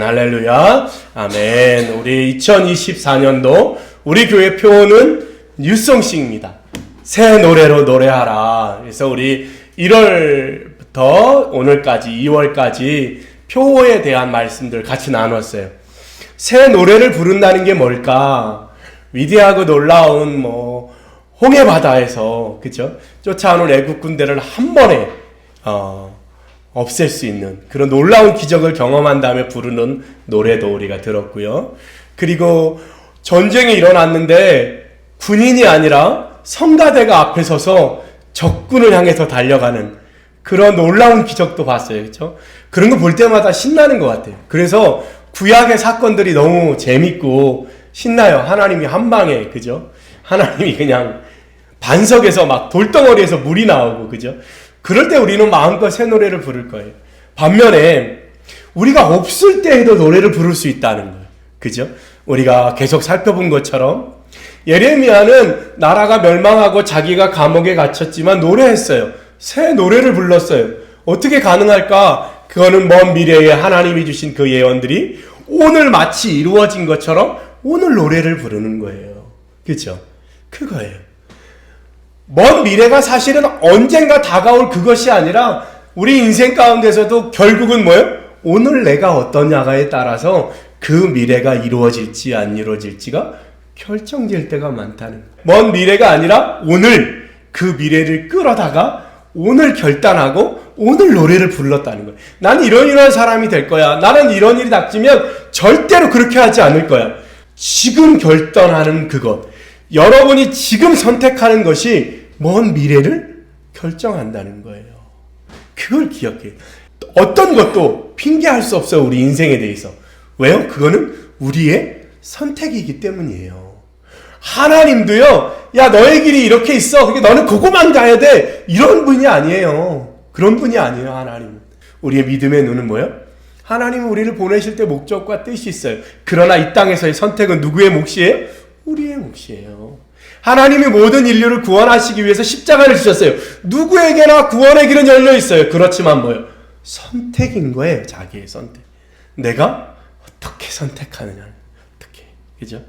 할렐루야. 아멘. 우리 2024년도 우리 교회 표어는 뉴송싱입니다. 새 노래로 노래하라. 그래서 우리 1월부터 오늘까지 2월까지 표어에 대한 말씀들 같이 나눴어요. 새 노래를 부른다는 게 뭘까? 위대하고 놀라운 홍해 바다에서 그죠? 쫓아오는 애국 군대를 한 번에 없앨 수 있는 그런 놀라운 기적을 경험한 다음에 부르는 노래도 우리가 들었고요. 그리고 전쟁이 일어났는데 군인이 아니라 성가대가 앞에 서서 적군을 향해서 달려가는 그런 놀라운 기적도 봤어요. 그렇죠? 그런 거 볼 때마다 신나는 것 같아요. 그래서 구약의 사건들이 너무 재밌고 신나요. 하나님이 한 방에, 그죠? 하나님이 그냥 반석에서 막 돌덩어리에서 물이 나오고, 그죠? 그럴 때 우리는 마음껏 새 노래를 부를 거예요. 반면에 우리가 없을 때에도 노래를 부를 수 있다는 거예요. 그죠? 우리가 계속 살펴본 것처럼 예레미야는 나라가 멸망하고 자기가 감옥에 갇혔지만 노래했어요. 새 노래를 불렀어요. 어떻게 가능할까? 그거는 먼 미래에 하나님이 주신 그 예언들이 오늘 마치 이루어진 것처럼 오늘 노래를 부르는 거예요. 그죠? 그거예요. 먼 미래가 사실은 언젠가 다가올 그것이 아니라 우리 인생 가운데서도 결국은 뭐예요? 오늘 내가 어떠냐에 따라서 그 미래가 이루어질지 안 이루어질지가 결정될 때가 많다는 거예요. 먼 미래가 아니라 오늘 그 미래를 끌어다가 오늘 결단하고 오늘 노래를 불렀다는 거예요. 나는 이런 사람이 될 거야. 나는 이런 일이 닥치면 절대로 그렇게 하지 않을 거야. 지금 결단하는 그것. 여러분이 지금 선택하는 것이 먼 미래를 결정한다는 거예요. 그걸 기억해요. 어떤 것도 핑계할 수 없어요. 우리 인생에 대해서. 왜요? 그거는 우리의 선택이기 때문이에요. 하나님도요. 야, 너의 길이 이렇게 있어. 그러니까 너는 그거만 가야 돼. 이런 분이 아니에요. 그런 분이 아니에요. 하나님은. 우리의 믿음의 눈은 뭐예요? 하나님은 우리를 보내실 때 목적과 뜻이 있어요. 그러나 이 땅에서의 선택은 누구의 몫이에요? 우리의 몫이에요. 하나님이 모든 인류를 구원하시기 위해서 십자가를 주셨어요. 누구에게나 구원의 길은 열려 있어요. 그렇지만 뭐예요? 선택인 거예요. 자기의 선택. 내가 어떻게 선택하느냐. 어떻게. 그죠?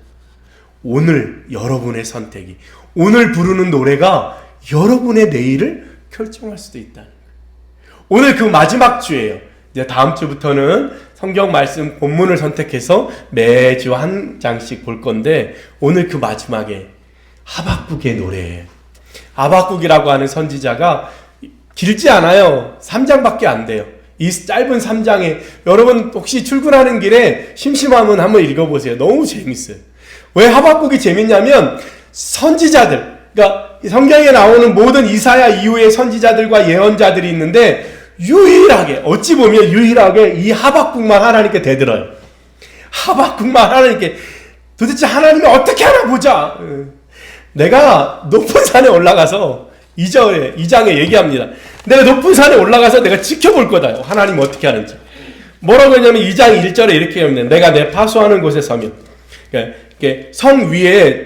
오늘 여러분의 선택이, 오늘 부르는 노래가 여러분의 내일을 결정할 수도 있다는 거예요. 오늘 그 마지막 주예요. 이제 다음 주부터는 성경 말씀 본문을 선택해서 매주 한 장씩 볼 건데 오늘 그 마지막에 하박국의 노래예요. 하박국이라고 하는 선지자가 길지 않아요. 3장밖에 안 돼요. 이 짧은 3장에 여러분 혹시 출근하는 길에 심심하면 한번 읽어보세요. 너무 재밌어요. 왜 하박국이 재밌냐면 선지자들, 그러니까 성경에 나오는 모든 이사야 이후의 선지자들과 예언자들이 있는데 유일하게, 어찌 보면 유일하게 이 하박국만 하나님께 대들어요. 하박국만 하나님께 도대체 하나님이 어떻게 하나 보자. 내가 높은 산에 올라가서 2장에 얘기합니다. 내가 높은 산에 올라가서 내가 지켜볼 거다. 하나님 어떻게 하는지. 뭐라고 했냐면 2장 1절에 이렇게 합니다. 내가 내 파수하는 곳에 서면, 성 위에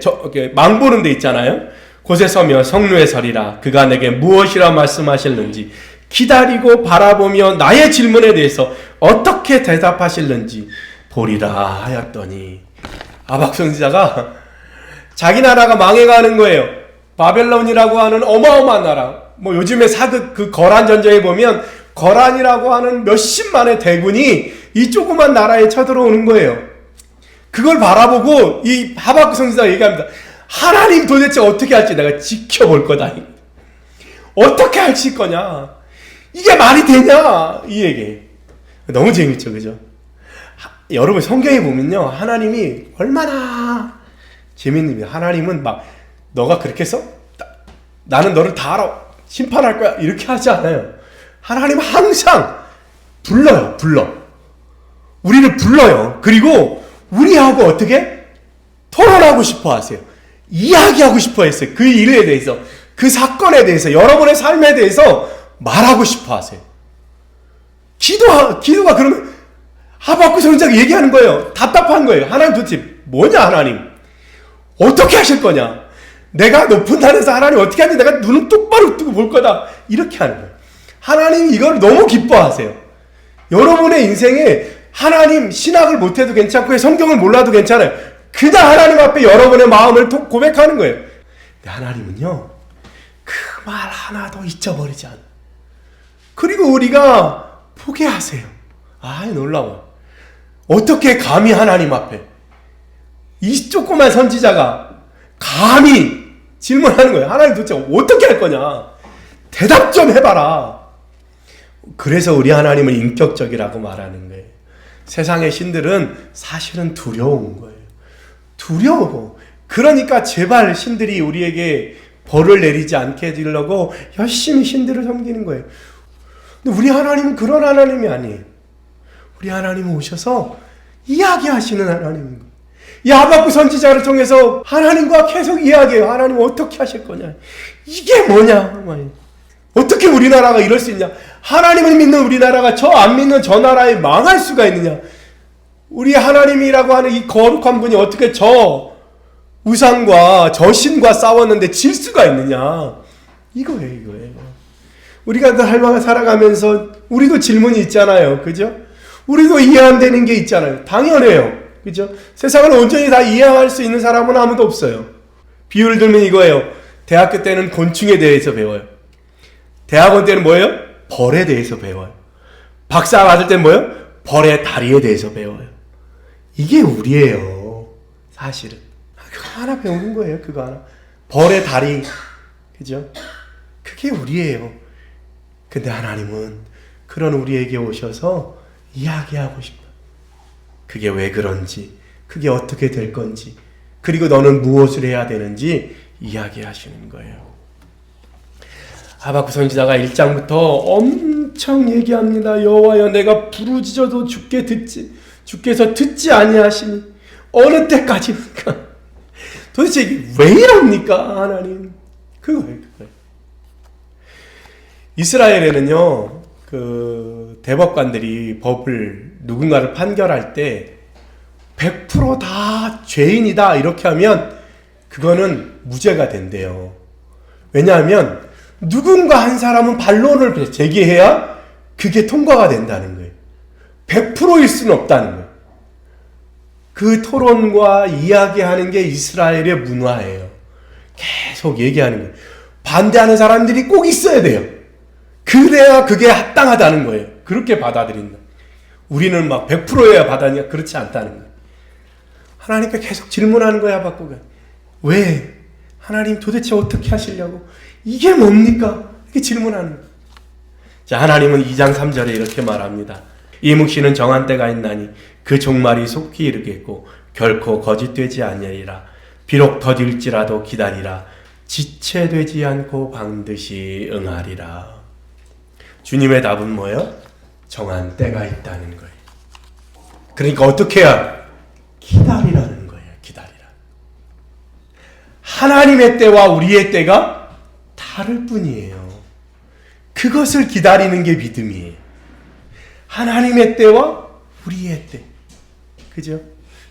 망 보는 데 있잖아요. 곳에 서며 성루에 서리라. 그가 내게 무엇이라 말씀하실는지 기다리고 바라보며 나의 질문에 대해서 어떻게 대답하실는지 보리라 하였더니, 하박국 선지자가 자기 나라가 망해가는 거예요. 바벨론이라고 하는 어마어마한 나라. 요즘에 사극 그 거란 전쟁에 보면 거란이라고 하는 몇십만의 대군이 이 조그만 나라에 쳐들어오는 거예요. 그걸 바라보고 이 하박국 선지자가 얘기합니다. 하나님 도대체 어떻게 할지 내가 지켜볼 거다. 어떻게 하실 거냐? 이게 말이 되냐? 이 얘기. 너무 재밌죠, 그죠? 여러분 성경에 보면요, 하나님이 얼마나 재밌는 일이에요. 하나님은 막 너가 그렇게 했어? 나는 너를 다 알아. 심판할 거야. 이렇게 하지 않아요. 하나님은 항상 불러. 우리를 불러요. 그리고 우리하고 어떻게? 토론하고 싶어 하세요. 이야기하고 싶어 했어요. 그 일에 대해서, 그 사건에 대해서, 여러분의 삶에 대해서 말하고 싶어 하세요. 기도가 그러면 하박국 선지자가 얘기하는 거예요. 답답한 거예요. 하나님 도대체 뭐냐, 하나님? 어떻게 하실 거냐? 내가 높은 산에서 하나님 어떻게 하는지 내가 눈을 똑바로 뜨고 볼 거다. 이렇게 하는 거예요. 하나님이 이걸 너무 기뻐하세요. 여러분의 인생에 하나님 신학을 못해도 괜찮고 성경을 몰라도 괜찮아요. 그냥 하나님 앞에 여러분의 마음을 고백하는 거예요. 근데 하나님은요, 그 말 하나도 잊어버리지 않아요. 그리고 우리가 보게 하세요. 아, 놀라워. 어떻게 감히 하나님 앞에 이 조그만 선지자가 감히 질문하는 거예요. 하나님 도대체 어떻게 할 거냐? 대답 좀 해봐라. 그래서 우리 하나님은 인격적이라고 말하는 거예요. 세상의 신들은 사실은 두려운 거예요. 두려워. 그러니까 제발 신들이 우리에게 벌을 내리지 않게 해주려고 열심히 신들을 섬기는 거예요. 근데 우리 하나님은 그런 하나님이 아니에요. 우리 하나님은 오셔서 이야기하시는 하나님인 거예요. 이 하박국 선지자를 통해서 하나님과 계속 이야기해요. 하나님 어떻게 하실 거냐? 이게 뭐냐? 어떻게 우리나라가 이럴 수 있냐? 하나님을 믿는 우리나라가 저 안 믿는 저 나라에 망할 수가 있느냐? 우리 하나님이라고 하는 이 거룩한 분이 어떻게 저 우상과 저 신과 싸웠는데 질 수가 있느냐? 이거예요. 우리가 늘 살아가면서 우리도 질문이 있잖아요. 그죠? 우리도 이해 안 되는 게 있잖아요. 당연해요. 그죠? 세상을 온전히 다 이해할 수 있는 사람은 아무도 없어요. 비유를 들면 이거예요. 대학교 때는 곤충에 대해서 배워요. 대학원 때는 뭐예요? 벌에 대해서 배워요. 박사 받을 때는 뭐예요? 벌의 다리에 대해서 배워요. 이게 우리예요. 사실은. 그거 하나 배우는 거예요. 그거 하나. 벌의 다리. 그죠? 그게 우리예요. 근데 하나님은 그런 우리에게 오셔서 이야기하고 싶다. 그게 왜 그런지, 그게 어떻게 될 건지, 그리고 너는 무엇을 해야 되는지 이야기하시는 거예요. 하박국 선지자가 1장부터 엄청 얘기합니다. 여호와여, 내가 부르짖어도 주께서 듣지 아니하시니 어느 때까지입니까? 도대체 이게 왜 이럽니까, 하나님? 그거예요. 이스라엘에는요, 대법관들이 법을 누군가를 판결할 때 100% 다 죄인이다 이렇게 하면 그거는 무죄가 된대요. 왜냐하면 누군가 한 사람은 반론을 제기해야 그게 통과가 된다는 거예요. 100%일 수는 없다는 거예요. 그 토론과 이야기하는 게 이스라엘의 문화예요. 계속 얘기하는 거예요. 반대하는 사람들이 꼭 있어야 돼요. 그래야 그게 합당하다는 거예요. 그렇게 받아들인다. 우리는 막 100%여야 받아냐? 그렇지 않다는 거예요. 하나님께 계속 질문하는 거야, 하박국은. 왜? 하나님 도대체 어떻게 하시려고? 이게 뭡니까? 이렇게 질문하는 거예요. 자, 하나님은 2장 3절에 이렇게 말합니다. 이 묵시는 정한 때가 있나니 그 종말이 속히 이르겠고 결코 거짓되지 아니하리라. 비록 더딜지라도 기다리라. 지체되지 않고 반드시 응하리라. 주님의 답은 뭐예요? 정한 때가 있다는 거예요. 그러니까 어떻게 해야? 기다리라는 거예요. 기다리라. 하나님의 때와 우리의 때가 다를 뿐이에요. 그것을 기다리는 게 믿음이에요. 하나님의 때와 우리의 때. 그죠?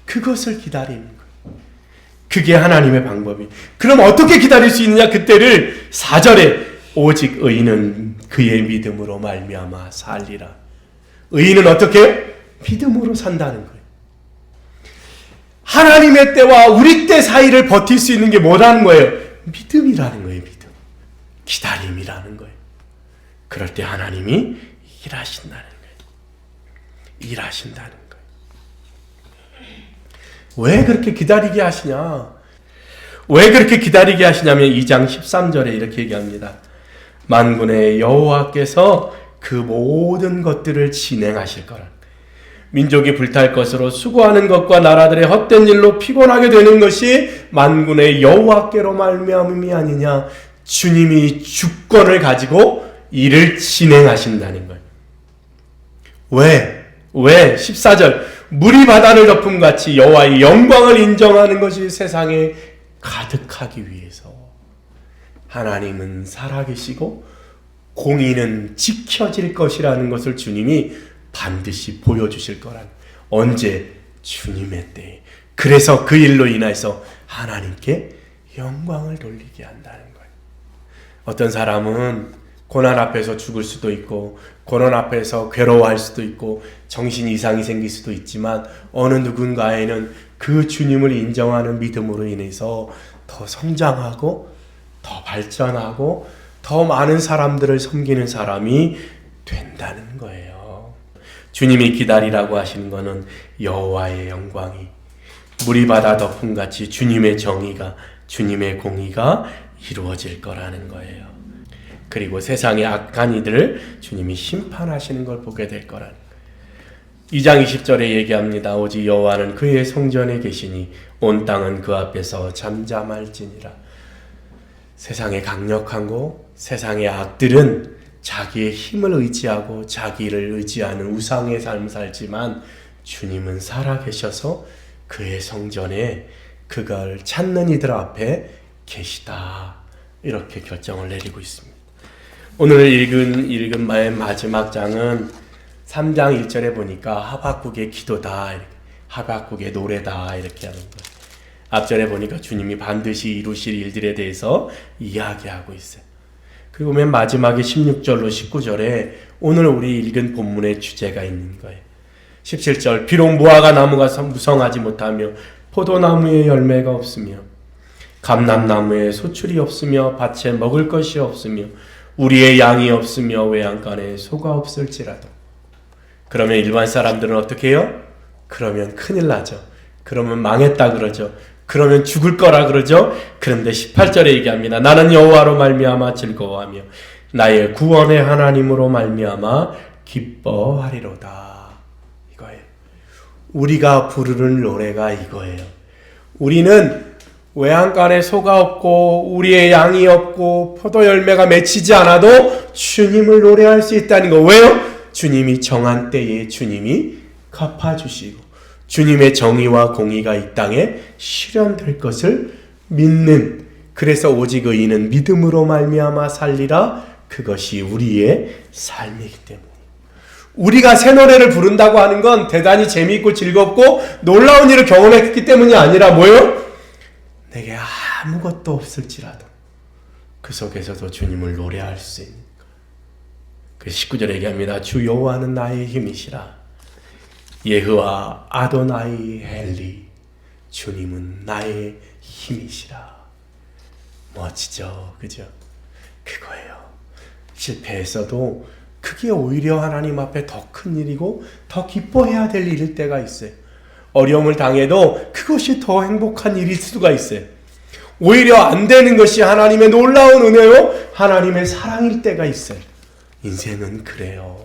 그것을 기다리는 거예요. 그게 하나님의 방법이에요. 그럼 어떻게 기다릴 수 있느냐? 그때를 4절에 오직 의인은 그의 믿음으로 말미암아 살리라. 의인은 어떻게 해요? 믿음으로 산다는 거예요. 하나님의 때와 우리 때 사이를 버틸 수 있는 게 뭐라는 거예요? 믿음이라는 거예요. 믿음. 기다림이라는 거예요. 그럴 때 하나님이 일하신다는 거예요. 일하신다는 거예요. 왜 그렇게 기다리게 하시냐? 왜 그렇게 기다리게 하시냐면 2장 13절에 이렇게 얘기합니다. 만군의 여호와께서 그 모든 것들을 진행하실 거라. 민족이 불탈 것으로 수고하는 것과 나라들의 헛된 일로 피곤하게 되는 것이 만군의 여호와께로 말미암음이 아니냐. 주님이 주권을 가지고 일을 진행하신다는 거예요. 왜? 14절 물이 바다를 덮음 같이 여호와의 영광을 인정하는 것이 세상에 가득하기 위해서. 하나님은 살아계시고 공의는 지켜질 것이라는 것을 주님이 반드시 보여주실 거란. 언제? 주님의 때에. 그래서 그 일로 인해서 하나님께 영광을 돌리게 한다는 거예요. 어떤 사람은 고난 앞에서 죽을 수도 있고 고난 앞에서 괴로워할 수도 있고 정신 이상이 생길 수도 있지만 어느 누군가에는 그 주님을 인정하는 믿음으로 인해서 더 성장하고 더 발전하고 더 많은 사람들을 섬기는 사람이 된다는 거예요. 주님이 기다리라고 하시는 것은 여호와의 영광이 무리바다 덮음같이 주님의 정의가 주님의 공의가 이루어질 거라는 거예요. 그리고 세상의 악한 이들을 주님이 심판하시는 걸 보게 될 거라는 거예요. 2장 20절에 얘기합니다. 오직 여호와는 그의 성전에 계시니 온 땅은 그 앞에서 잠잠할지니라. 세상의 강력하고 세상의 악들은 자기의 힘을 의지하고 자기를 의지하는 우상의 삶을 살지만 주님은 살아계셔서 그의 성전에 그걸 찾는 이들 앞에 계시다. 이렇게 결정을 내리고 있습니다. 오늘 읽은 마지막 장은 3장 1절에 보니까 하박국의 기도다, 하박국의 노래다 이렇게 하는 거예요. 앞절에 보니까 주님이 반드시 이루실 일들에 대해서 이야기하고 있어요. 그리고 맨 마지막에 16절로 19절에 오늘 우리 읽은 본문의 주제가 있는 거예요. 17절 비록 무화과 나무가 무성하지 못하며 포도나무에 열매가 없으며 감람나무에 소출이 없으며 밭에 먹을 것이 없으며 우리의 양이 없으며 외양간에 소가 없을지라도. 그러면 일반 사람들은 어떻게 해요? 그러면 큰일 나죠. 그러면 망했다 그러죠. 그러면 죽을 거라 그러죠. 그런데 18절에 얘기합니다. 나는 여호와로 말미암아 즐거워하며 나의 구원의 하나님으로 말미암아 기뻐하리로다. 이거예요. 우리가 부르는 노래가 이거예요. 우리는 외양간에 소가 없고 우리의 양이 없고 포도 열매가 맺히지 않아도 주님을 노래할 수 있다는 거. 왜요? 주님이 정한 때에 주님이 갚아주시고 주님의 정의와 공의가 이 땅에 실현될 것을 믿는, 그래서 오직 의인은 믿음으로 말미암아 살리라. 그것이 우리의 삶이기 때문에 우리가 새 노래를 부른다고 하는 건 대단히 재미있고 즐겁고 놀라운 일을 경험했기 때문이 아니라 뭐예요? 내게 아무것도 없을지라도 그 속에서도 주님을 노래할 수 있는 것. 그 19절에 얘기합니다. 주 여호와는 나의 힘이시라. 예흐와 아도나이 헬리. 주님은 나의 힘이시라. 멋지죠, 그죠? 그거예요. 실패했어도 그게 오히려 하나님 앞에 더 큰 일이고 더 기뻐해야 될 일일 때가 있어요. 어려움을 당해도 그것이 더 행복한 일일 수가 있어요. 오히려 안 되는 것이 하나님의 놀라운 은혜요, 하나님의 사랑일 때가 있어요. 인생은 그래요.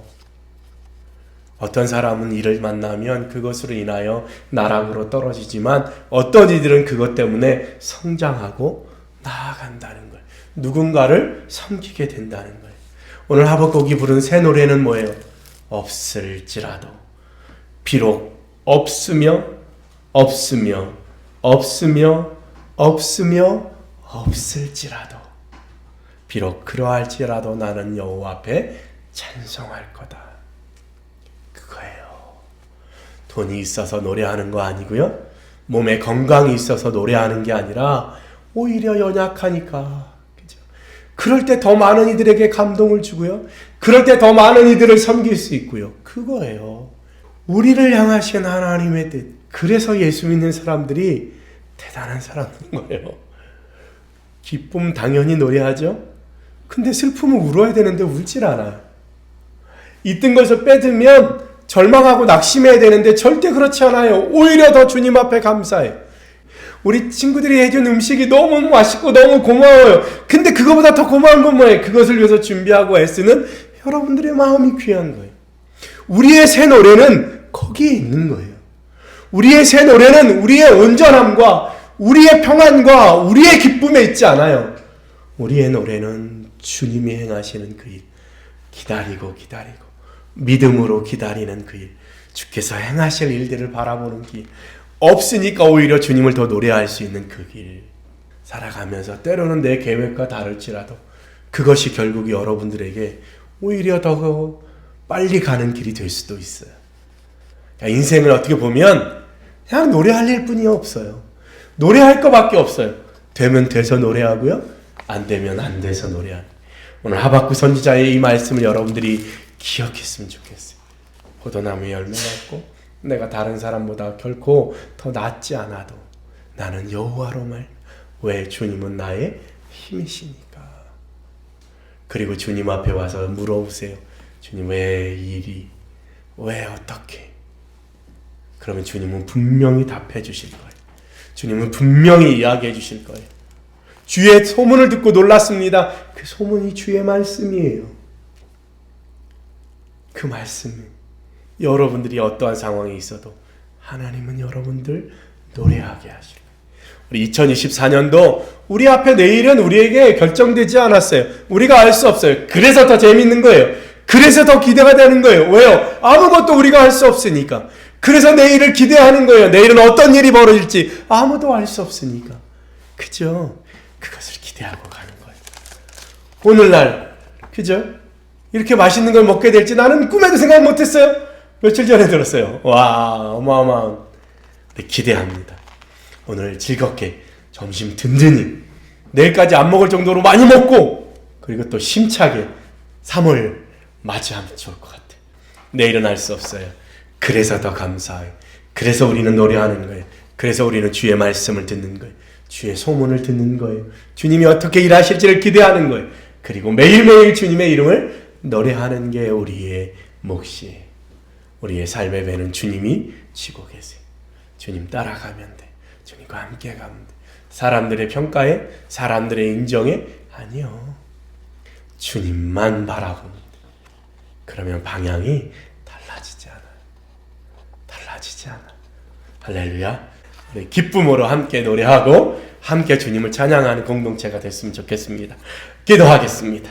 어떤 사람은 일을 만나면 그것으로 인하여 나락으로 떨어지지만 어떤 이들은 그것 때문에 성장하고 나아간다는 거예요. 누군가를 섬기게 된다는 거예요. 오늘 하박국이 부른 새 노래는 뭐예요? 없을지라도. 비록 없으며 없으며 없으며 없으며 없을지라도, 비록 그러할지라도 나는 여호와 앞에 찬송할 거다. 그거예요. 돈이 있어서 노래하는 거 아니고요, 몸에 건강이 있어서 노래하는 게 아니라 오히려 연약하니까, 그죠? 그럴 때 더 많은 이들에게 감동을 주고요, 그럴 때 더 많은 이들을 섬길 수 있고요. 그거예요. 우리를 향하신 하나님의 뜻. 그래서 예수 믿는 사람들이 대단한 사람인 거예요. 기쁨 당연히 노래하죠. 근데 슬픔은 울어야 되는데 울질 않아요. 있던 것을 빼두면 절망하고 낙심해야 되는데 절대 그렇지 않아요. 오히려 더 주님 앞에 감사해요. 우리 친구들이 해준 음식이 너무 맛있고 너무 고마워요. 근데 그거보다 더 고마운 건 뭐예요? 그것을 위해서 준비하고 애쓰는 여러분들의 마음이 귀한 거예요. 우리의 새 노래는 거기에 있는 거예요. 우리의 새 노래는 우리의 온전함과 우리의 평안과 우리의 기쁨에 있지 않아요. 우리의 노래는 주님이 행하시는 그 일, 기다리고 믿음으로 기다리는 그 일, 주께서 행하실 일들을 바라보는 길, 없으니까 오히려 주님을 더 노래할 수 있는 그 길 살아가면서 때로는 내 계획과 다를지라도 그것이 결국 여러분들에게 오히려 더 빨리 가는 길이 될 수도 있어요. 그러니까 인생을 어떻게 보면 그냥 노래할 일뿐이 없어요. 노래할 것밖에 없어요. 되면 돼서 노래하고요, 안 되면 안 돼서 노래하는. 오늘 하박국 선지자의 이 말씀을 여러분들이 기억했으면 좋겠어요. 포도나무 열매 맺고 내가 다른 사람보다 결코 더 낫지 않아도 나는 여호와로 말. 왜? 주님은 나의 힘이시니까. 그리고 주님 앞에 와서 물어보세요. 주님 왜 이리? 왜 어떻게? 그러면 주님은 분명히 답해 주실 거예요. 주님은 분명히 이야기해 주실 거예요. 주의 소문을 듣고 놀랐습니다. 그 소문이 주의 말씀이에요. 그 말씀이 여러분들이 어떠한 상황에 있어도 하나님은 여러분들 노래하게 하실 거예요. 우리 2024년도 우리 앞에 내일은 우리에게 결정되지 않았어요. 우리가 알 수 없어요. 그래서 더 재밌는 거예요. 그래서 더 기대가 되는 거예요. 왜요? 아무것도 우리가 할 수 없으니까. 그래서 내일을 기대하는 거예요. 내일은 어떤 일이 벌어질지 아무도 알 수 없으니까. 그죠? 그것을 기대하고 가는 거예요. 오늘날 그죠? 이렇게 맛있는 걸 먹게 될지 나는 꿈에도 생각 못했어요. 며칠 전에 들었어요. 와, 어마어마한. 기대합니다. 오늘 즐겁게 점심 든든히 내일까지 안 먹을 정도로 많이 먹고 그리고 또 심차게 3월 맞이하면 좋을 것 같아요. 내일은 알 수 없어요. 그래서 더 감사해요. 그래서 우리는 노래하는 거예요. 그래서 우리는 주의 말씀을 듣는 거예요. 주의 소문을 듣는 거예요. 주님이 어떻게 일하실지를 기대하는 거예요. 그리고 매일매일 주님의 이름을 노래하는 게 우리의 몫이에요. 우리의 삶의 배는 주님이 쥐고 계세요. 주님 따라가면 돼. 주님과 함께 가면 돼. 사람들의 평가에, 사람들의 인정에 아니요. 주님만 바라보면 돼. 그러면 방향이 달라지지 않아요. 달라지지 않아요. 할렐루야. 우리 기쁨으로 함께 노래하고 함께 주님을 찬양하는 공동체가 됐으면 좋겠습니다. 기도하겠습니다.